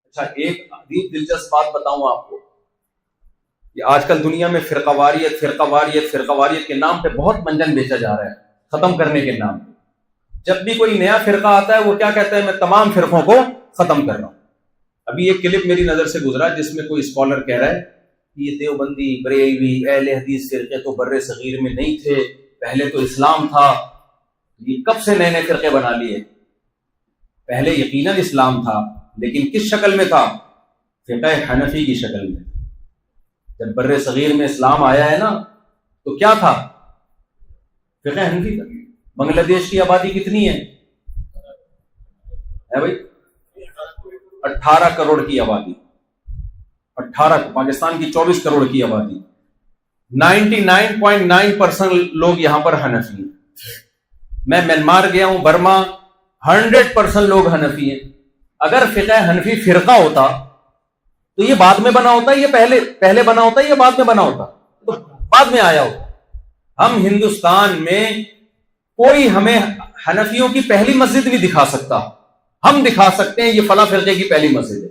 اچھا ایک عجیب دلچسپ بات بتاؤں آپ کو کہ آج کل دنیا میں فرقہ واریت کے نام پہ بہت منجن بیچا جا رہا ہے ختم کرنے کے نام پہ. جب بھی کوئی نیا فرقہ آتا ہے وہ کیا کہتا ہے, میں تمام فرقوں کو ختم کر رہا ہوں. ابھی ایک کلپ میری نظر سے گزرا جس میں کوئی اسکالر کہہ رہا ہے کہ یہ دیوبندی, بریلوی, اہل حدیث فرقے تو بر صغیر میں نہیں تھے, پہلے تو اسلام تھا, یہ کب سے نئے نئے فرقے بنا لیے. پہلے یقیناً اسلام تھا لیکن کس شکل میں تھا؟ فقہ حنفی کی شکل میں. جب بر صغیر میں اسلام آیا ہے نا تو کیا تھا؟ فقہ حنفی تھا. بنگلہ دیش کی آبادی کتنی ہے بھائی؟ 18 کروڑ کی آبادی. 18, پاکستان کی 24 کروڑ کی آبادی. 99.9% لوگ یہاں پر حنفی ہیں. میں میانمار گیا ہوں, برما, 100% لوگ حنفی ہیں. اگر فقہ حنفی فرقہ ہوتا تو یہ بعد میں بنا ہوتا, یہ پہلے بنا ہوتا, یہ بعد میں بنا ہوتا, تو بعد میں آیا ہوتا. ہم ہندوستان میں کوئی ہمیں حنفیوں کی پہلی مسجد نہیں دکھا سکتا. ہم دکھا سکتے ہیں یہ فلاں فرقے کی پہلی مسجد ہے.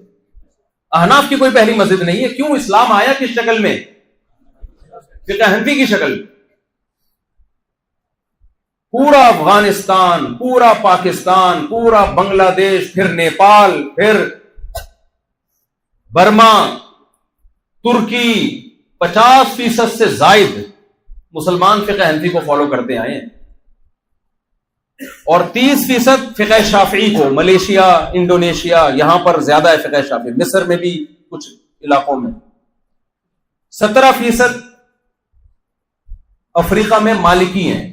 احناف کی کوئی پہلی مسجد نہیں ہے. کیوں؟ اسلام آیا کس شکل میں؟ فقہ حنفی کی شکل. پورا افغانستان, پورا پاکستان, پورا بنگلہ دیش, پھر نیپال, پھر برما, ترکی, 50% سے زائد مسلمان فقہ حنفی کو فالو کرتے آئے ہیں, اور 30% فقہ شافعی کو. ملیشیا, انڈونیشیا, یہاں پر زیادہ ہے فقہ شافعی. مصر میں بھی کچھ علاقوں میں. 17% افریقہ میں مالکی ہیں.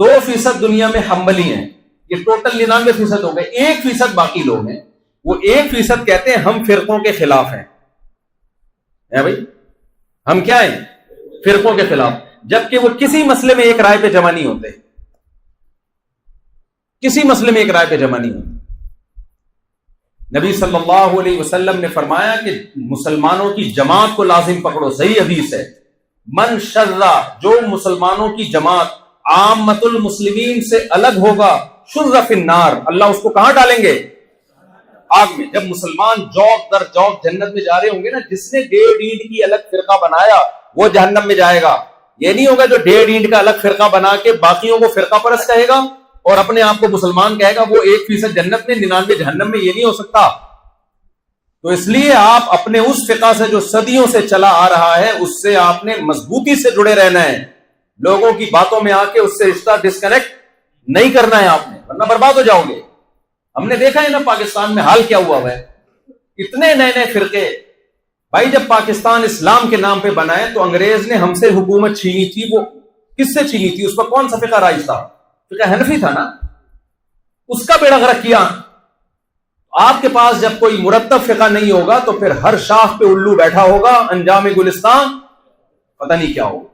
2% دنیا میں حنبلی ہیں. یہ ٹوٹل 99% ہو گئے. 1% باقی لوگ ہیں. وہ 1% کہتے ہیں ہم فرقوں کے خلاف ہیں. بھائی ہم کیا ہیں؟ فرقوں کے خلاف. جبکہ وہ کسی مسئلے میں ایک رائے پہ جمع نہیں ہوتے. کسی مسئلے میں ایک رائے پہ جمع نہیں ہوتے. نبی صلی اللہ علیہ وسلم نے فرمایا کہ مسلمانوں کی جماعت کو لازم پکڑو. صحیح حدیث ہے, من شذ, جو مسلمانوں کی جماعت عامت المسلمین سے الگ ہوگا, شذ فی النار, اللہ اس کو کہاں ڈالیں گے؟ آگ میں. جب مسلمان جوق در جوق جنت میں جا رہے ہوں گے نا, جس نے 1.5 اینٹ کی الگ فرقہ بنایا وہ جہنم میں جائے گا. یہ نہیں ہوگا جو 1.5 اینٹ کا الگ فرقہ بنا کے باقیوں کو فرقہ پرست کہے گا اور اپنے آپ کو مسلمان کہے گا, وہ 1% جنت میں 99 جہنم میں. یہ نہیں ہو سکتا. تو اس لیے آپ اپنے اس فقہ سے جو صدیوں سے چلا آ رہا ہے اس سے آپ نے مضبوطی سے جڑے رہنا ہے. لوگوں کی باتوں میں آ کے اس سے رشتہ ڈسکنیکٹ نہیں کرنا ہے آپ نے, ورنہ برباد ہو جاؤ گے. ہم نے دیکھا ہے نا پاکستان میں حال کیا ہوا ہے. اتنے نئے نئے فرقے. بھائی جب پاکستان اسلام کے نام پہ بنا ہے تو انگریز نے ہم سے حکومت چھینی تھی. وہ کس سے چھینی تھی؟ اس پر کون سا فقہ رائج تھا؟ فقہ حنفی تھا نا. اس کا بیڑا غرق کیا. آپ کے پاس جب کوئی مرتب فقہ نہیں ہوگا تو پھر ہر شاخ پہ الو بیٹھا ہوگا, انجام گلستان پتہ نہیں کیا ہوگا.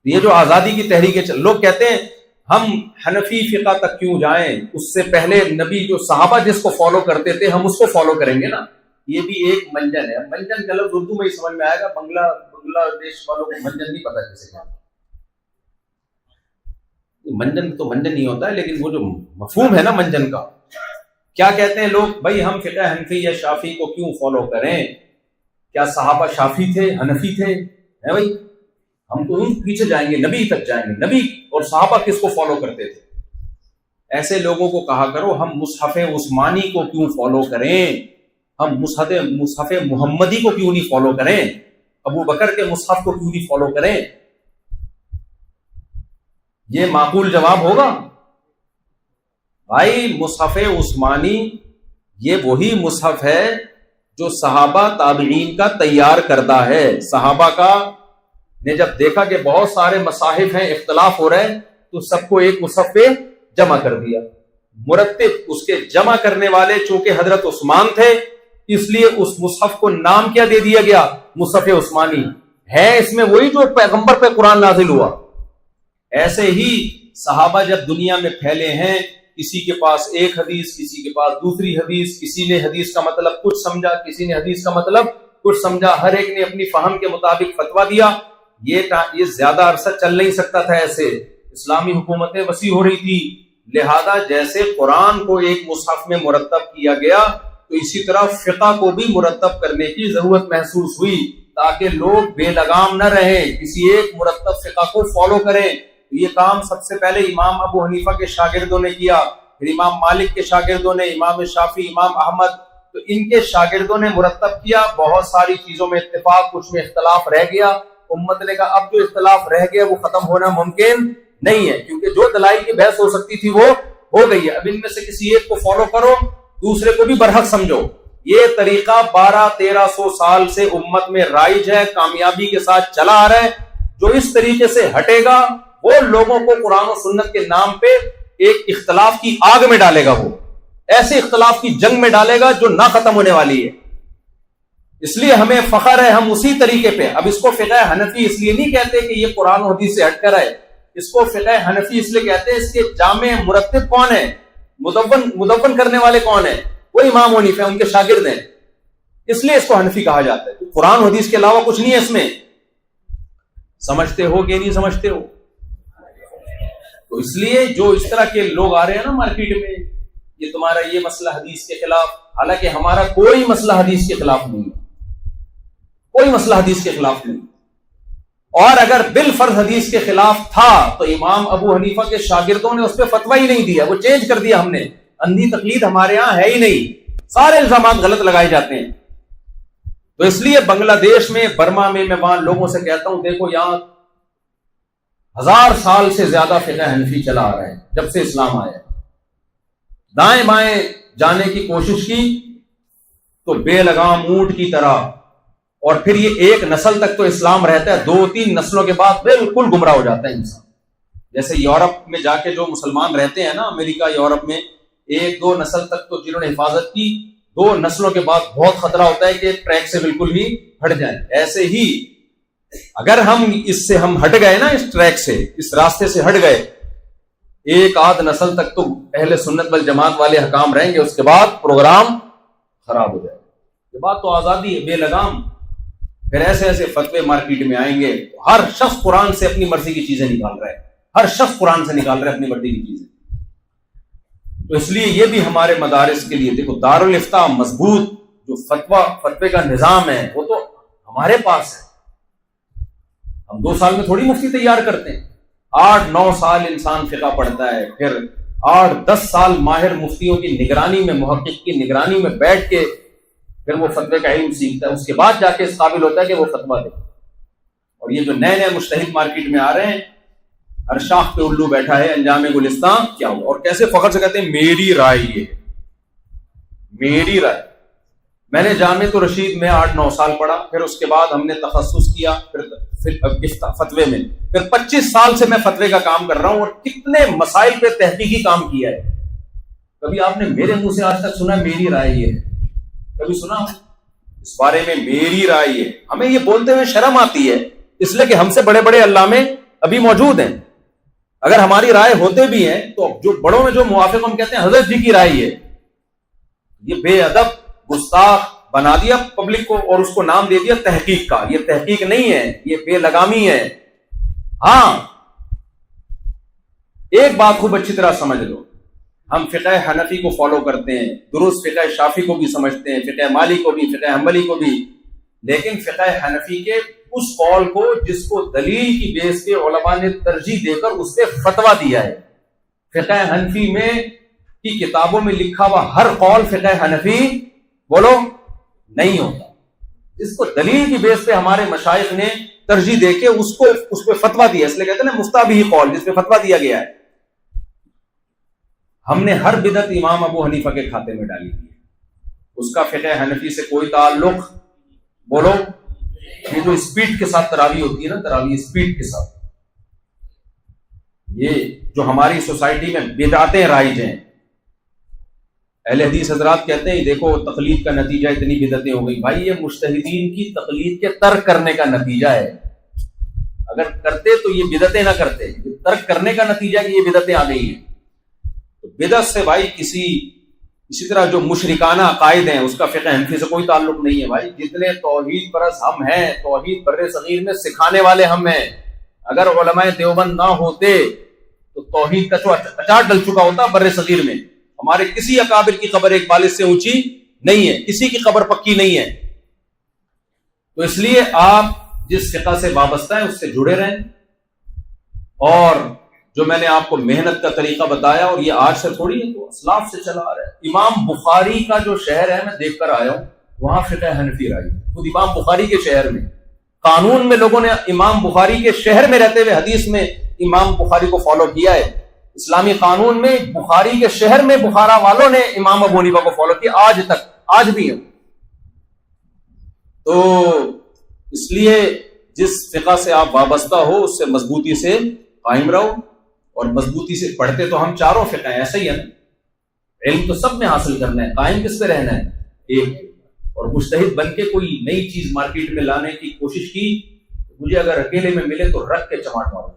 یہ جو آزادی کی تحریک لوگ کہتے ہیں ہم حنفی فقہ تک کیوں جائیں, اس سے پہلے نبی جو صحابہ جس کو فالو کرتے تھے ہم اس کو فالو کریں گے نا. یہ بھی ایک منجن ہے. منجن کا لفظ اردو میں ہی سمجھ میں آئے گا, بنگلہ دیش والوں کو منجن نہیں پتا کسے کیا. منجن تو منجن نہیں ہوتا ہے, لیکن وہ جو مفہوم ہے نا منجن کا, کیا کہتے ہیں لوگ, بھائی ہم فقہ حنفی یا شافعی کو کیوں فالو کریں؟ کیا صحابہ شافعی تھے, حنفی تھے؟ ہے بھائی, ہم تو ان پیچھے جائیں گے, نبی تک جائیں گے. نبی اور صحابہ کس کو فالو کرتے تھے؟ ایسے لوگوں کو کہا کرو ہم مصحف عثمانی کو کیوں فالو کریں, ہم مصحف محمدی کو کیوں نہیں فالو کریں, ابو بکر کے مصحف کو کیوں نہیں فالو کریں. یہ معقول جواب ہوگا؟ بھائی مصحف عثمانی یہ وہی مصحف ہے جو صحابہ تابعین کا تیار کردہ ہے. صحابہ کا نے جب دیکھا کہ بہت سارے مصاحف ہیں, اختلاف ہو رہے ہیں, تو سب کو ایک مصحف پہ جمع کر دیا. مرتب اس کے جمع کرنے والے چونکہ حضرت عثمان تھے, اس لیے اس مصحف کو نام کیا دے دیا گیا؟ مصحف عثمانی. ہے اس میں وہی جو پیغمبر پہ قرآن نازل ہوا. ایسے ہی صحابہ جب دنیا میں پھیلے ہیں, کسی کے پاس ایک حدیث, کسی کے پاس دوسری حدیث, کسی نے حدیث کا مطلب کچھ سمجھا, کسی نے حدیث کا مطلب کچھ سمجھا, ہر ایک نے اپنی فہم کے مطابق فتویٰ دیا. یہ زیادہ عرصہ چل نہیں سکتا تھا ایسے. اسلامی حکومتیں وسیع ہو رہی تھی, لہذا جیسے قرآن کو ایک مصحف میں مرتب کیا گیا, تو اسی طرح فقہ کو بھی مرتب کرنے کی ضرورت محسوس ہوئی تاکہ لوگ بے لگام نہ رہیں، کسی ایک مرتب فقہ کو فالو کریں۔ یہ کام سب سے پہلے امام ابو حنیفہ کے شاگردوں نے کیا، پھر امام مالک کے شاگردوں نے، امام شافعی، امام احمد، تو ان کے شاگردوں نے مرتب کیا۔ بہت ساری چیزوں میں اتفاق، کچھ میں اختلاف رہ گیا، امت نے کہا اب جو اختلاف رہ گیا وہ ختم ہونا ممکن نہیں ہے، کیونکہ جو دلائل کی بحث ہو سکتی تھی وہ ہو گئی ہے، اب ان میں سے کسی ایک کو فالو کرو، دوسرے کو بھی برحق سمجھو۔ یہ طریقہ 1200-1300 سال سے امت میں رائج ہے، کامیابی کے ساتھ چلا آ رہا ہے۔ جو اس طریقے سے ہٹے گا وہ لوگوں کو قرآن و سنت کے نام پہ ایک اختلاف کی آگ میں ڈالے گا، وہ ایسے اختلاف کی جنگ میں ڈالے گا جو نہ ختم ہونے والی ہے۔ اس لیے ہمیں فخر ہے ہم اسی طریقے پہ، اب اس کو فقہ حنفی اس لیے نہیں کہتے کہ یہ قرآن و حدیث سے ہٹ کر ہے، اس کو فقہ حنفی اس لیے کہتے ہیں اس کے جامع مرتب کون ہے، مدون کرنے والے کون ہیں، وہ امام حنیفہ ان کے شاگرد ہیں، اس لیے اس کو حنفی کہا جاتا ہے۔ قرآن حدیث کے علاوہ کچھ نہیں ہے اس میں، سمجھتے ہو کہ نہیں سمجھتے ہو؟ تو اس لیے جو اس طرح کے لوگ آ رہے ہیں نا مارکیٹ میں، یہ تمہارا یہ مسئلہ حدیث کے خلاف، حالانکہ ہمارا کوئی مسئلہ حدیث کے خلاف نہیں ہے، کوئی مسئلہ حدیث کے خلاف نہیں، اور اگر بالفرض حدیث کے خلاف تھا تو امام ابو حنیفہ کے شاگردوں نے اس پہ فتویٰ ہی نہیں دیا، وہ چینج کر دیا ہم نے، اندھی تقلید ہمارے ہاں ہے ہی نہیں، سارے الزامات غلط لگائے جاتے ہیں۔ تو اس لیے بنگلہ دیش میں، برما میں وہاں لوگوں سے کہتا ہوں دیکھو یہاں 1000 سال سے زیادہ فقہ حنفی چلا آ رہا ہے جب سے اسلام آیا، دائیں بائیں جانے کی کوشش کی تو بے لگام اونٹ کی طرح، اور پھر یہ ایک نسل تک تو اسلام رہتا ہے، 2-3 نسلوں کے بعد بالکل گمراہ ہو جاتا ہے انسان۔ جیسے یورپ میں جا کے جو مسلمان رہتے ہیں نا، امریکہ یورپ میں، 1-2 نسل تک تو جنہوں نے حفاظت کی، 2 نسلوں کے بعد بہت خطرہ ہوتا ہے کہ ٹریک سے بالکل ہی ہٹ جائیں۔ ایسے ہی اگر ہم اس سے ہم ہٹ گئے نا، اس ٹریک سے، اس راستے سے ہٹ گئے، 1-8 نسل تک تو اہل سنت والجماعت والے حکام رہیں گے، اس کے بعد پروگرام خراب ہو جائے گا۔ یہ بات تو آزادی ہے، بے لگام، پھر ایسے ایسے فتوے مارکیٹ میں آئیں گے، ہر شخص قرآن سے اپنی مرضی کی چیزیں نکال رہا ہے، ہر شخص قرآن سے نکال رہا ہے اپنی مرضی کی چیزیں۔ تو اس لیے یہ بھی ہمارے مدارس کے لیے، دیکھو دارالافتاء مضبوط جو فتوے کا نظام ہے وہ تو ہمارے پاس ہے، ہم 2 سال میں تھوڑی مفتی تیار کرتے ہیں، 8-9 سال انسان فقہ پڑھتا ہے، پھر 8-10 سال ماہر مفتیوں کی نگرانی میں، محقق کی نگرانی میں بیٹھ کے پھر وہ فتوے کا علم سیکھتا ہے، اس کے بعد جا کے اس قابل ہوتا ہے کہ وہ فتویٰ دے۔ اور یہ جو نئے مجتہد مارکیٹ میں آ رہے ہیں، ہر شاخ پہ الو بیٹھا ہے، انجام گلستان کیا ہوا، اور کیسے فخر سے کہتے ہیں میری رائے یہ ہے، میری رائے۔ میں نے جامعۃ الرشید میں 8-9 سال پڑھا، پھر اس کے بعد ہم نے تخصص کیا، پھر فتوے میں، پھر 25 سال سے میں فتوے کا کام کر رہا ہوں، اور کتنے مسائل پہ تحقیقی کام کیا ہے۔ کبھی آپ نے میرے منہ سے آج تک سنا میری رائے یہ ہے؟ کبھی سنا اس بارے میں میری رائے یہ؟ ہمیں یہ بولتے ہوئے شرم آتی ہے، اس لیے کہ ہم سے بڑے بڑے علامے ابھی موجود ہیں، اگر ہماری رائے ہوتے بھی ہیں تو جو بڑوں میں جو موافق ہم کہتے ہیں حضرت جی کی رائے یہ بے ادب گستاخ بنا دیا پبلک کو، اور اس کو نام دے دیا تحقیق کا۔ یہ تحقیق نہیں ہے، یہ بے لگامی ہے۔ ہاں ایک بات خوب اچھی طرح سمجھ لو، ہم فقہ حنفی کو فالو کرتے ہیں، درست فقہ شافعی کو بھی سمجھتے ہیں، فقہ مالک کو بھی، فقہ حنبلی کو بھی، لیکن فقہ حنفی کے اس قول کو جس کو دلیل کی بیس کے علماء نے ترجیح دے کر اس پہ فتویٰ دیا ہے۔ فقہ حنفی میں کی کتابوں میں لکھا ہوا ہر قول فقہ حنفی بولو نہیں ہوتا، اس کو دلیل کی بیس پہ ہمارے مشائخ نے ترجیح دے کے اس پہ فتویٰ دیا، اس لیے کہتے ہیں نا مفتابی قول، جس پہ فتویٰ دیا گیا ہے۔ ہم نے ہر بدعت امام ابو حنیفہ کے کھاتے میں ڈالی ہے، اس کا فقہ حنفی سے کوئی تعلق بولو۔ یہ جو اسپیڈ کے ساتھ تراویح ہوتی ہے نا، تراویح اسپیڈ کے ساتھ، یہ جو ہماری سوسائٹی میں بدعتیں رائج ہیں، اہل حدیث حضرات کہتے ہیں دیکھو تقلید کا نتیجہ اتنی بدعتیں ہو گئی۔ بھائی یہ مجتہدین کی تقلید کے ترک کرنے کا نتیجہ ہے، اگر کرتے تو یہ بدعتیں نہ کرتے، ترک کرنے کا نتیجہ کہ یہ بدعتیں آ گئی ہیں۔ تو بدعت سے بھائی اسی طرح جو مشرکانہ عقائد ہیں اس کا فقہ حنفی سے کوئی تعلق نہیں ہے۔ بھائی جتنے توحید پرست ہم ہیں، توحید بر صغیر میں سکھانے والے ہم ہیں، اگر علماء دیوبند نہ ہوتے تو توحید کا اچار ڈل چکا ہوتا بر صغیر میں، ہمارے کسی اکابر کی قبر ایک بالش سے اونچی نہیں ہے، کسی کی قبر پکی نہیں ہے. تو اس لیے آپ جس فقہ سے وابستہ ہیں اس سے جڑے رہیں. اور جو میں نے آپ کو محنت کا طریقہ بتایا، اور یہ آج سے تھوڑی ہے، تو اسلاف سے چلا آ رہا ہے. امام بخاری کا جو شہر ہے میں دیکھ کر آیا ہوں، وہاں فقہ حنفی رائی. خود امام بخاری کے شہر میں قانون میں لوگوں نے امام بخاری کے شہر میں رہتے ہوئے حدیث میں امام بخاری کو فالو کیا ہے. اسلامی قانون میں بخاری کے شہر میں بخارا والوں نے امام ابو حنیفہ کو فالو کیا، آج تک، آج بھی ہے. تو اس لیے جس فقہ سے آپ وابستہ ہو اس سے مضبوطی سے قائم رہو، اور مضبوطی سے پڑھتے تو ہم چاروں فقہ ہیں، ایسا ہی ہے نا. علم تو سب میں حاصل کرنا ہے، قائم کس پہ رہنا ہے؟ ایک. اور مجتہد بن کے کوئی نئی چیز مارکیٹ میں لانے کی کوشش کی، مجھے اگر اکیلے میں ملے تو رکھ کے چماٹ ماروں.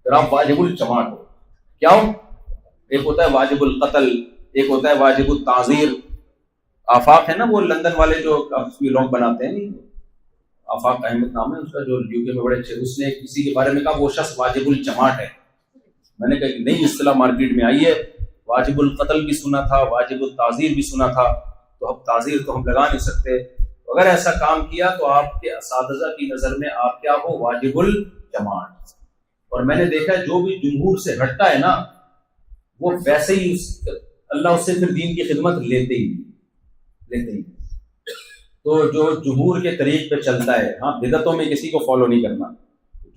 پھر آپ واجب الچماٹ ہو. کیا ہو؟ ایک ہوتا ہے واجب القتل، ایک ہوتا ہے واجب التعزیر. آفاق ہے نا وہ لندن والے جو لوگ بناتے ہیں، آفاق احمد نام ہے اس کا، جو یو کے میں بڑے اچھے، اس نے کسی کے بارے میں کہا وہ شخص واجب الچماٹ ہے. میں نے کہا کہ نئی اصطلاح مارکیٹ میں آئی ہے، واجب القتل بھی سنا تھا، واجب التعزیر بھی سنا تھا، تو اب تعزیر تو ہم لگا نہیں سکتے. اگر ایسا کام کیا تو آپ کے اساتذہ کی نظر میں آپ کیا ہو؟ واجب الجماعت. اور میں نے دیکھا جو بھی جمہور سے ہٹتا ہے نا، وہ ویسے ہی اللہ اس سے پھر دین کی خدمت لیتے ہی. تو جو جمہور کے طریق پہ چلتا ہے، ہاں بدعتوں میں کسی کو فالو نہیں کرنا،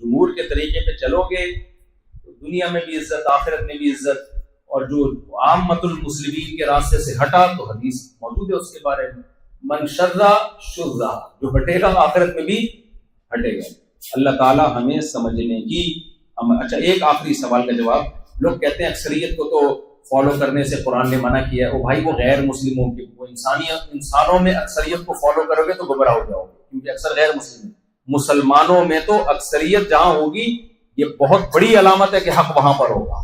جمہور کے طریقے پہ چلو گے تو دنیا میں بھی عزت، آخرت میں بھی عزت. اور جو عامت المسلمین کے راستے سے ہٹا تو حدیث موجود ہے اس کے بارے میں، من شذ شذ، جو ہٹے گا آخرت میں بھی ہٹے گا. اللہ تعالی ہمیں سمجھنے کی. اچھا ایک آخری سوال کا جواب. لوگ کہتے ہیں اکثریت کو تو فالو کرنے سے قرآن نے منع کیا ہے. وہ بھائی وہ غیر مسلموں کی، وہ انسانوں میں اکثریت کو فالو کرو گے تو گمراہ ہو جاؤ گے، کیونکہ اکثر غیر مسلم. مسلمانوں میں تو اکثریت جہاں ہوگی یہ بہت بڑی علامت ہے کہ حق وہاں پر ہوگا.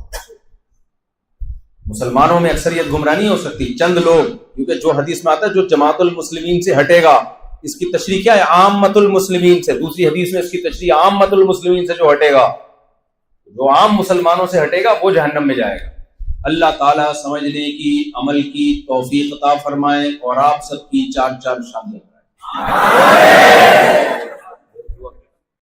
مسلمانوں میں اکثریت گمراہ نہیں ہو سکتی، چند لوگ. کیونکہ جو حدیث میں آتا ہے جو جماعت المسلمین سے ہٹے گا، اس کی تشریح کیا ہے؟ عامت المسلمین سے. دوسری حدیث میں اس کی تشریح عامت المسلمین سے، جو ہٹے گا، جو عام مسلمانوں سے ہٹے گا وہ جہنم میں جائے گا. اللہ تعالیٰ سمجھنے کی، عمل کی توفیق عطا فرمائے، اور آپ سب کی چار چار شادیاں کرائے.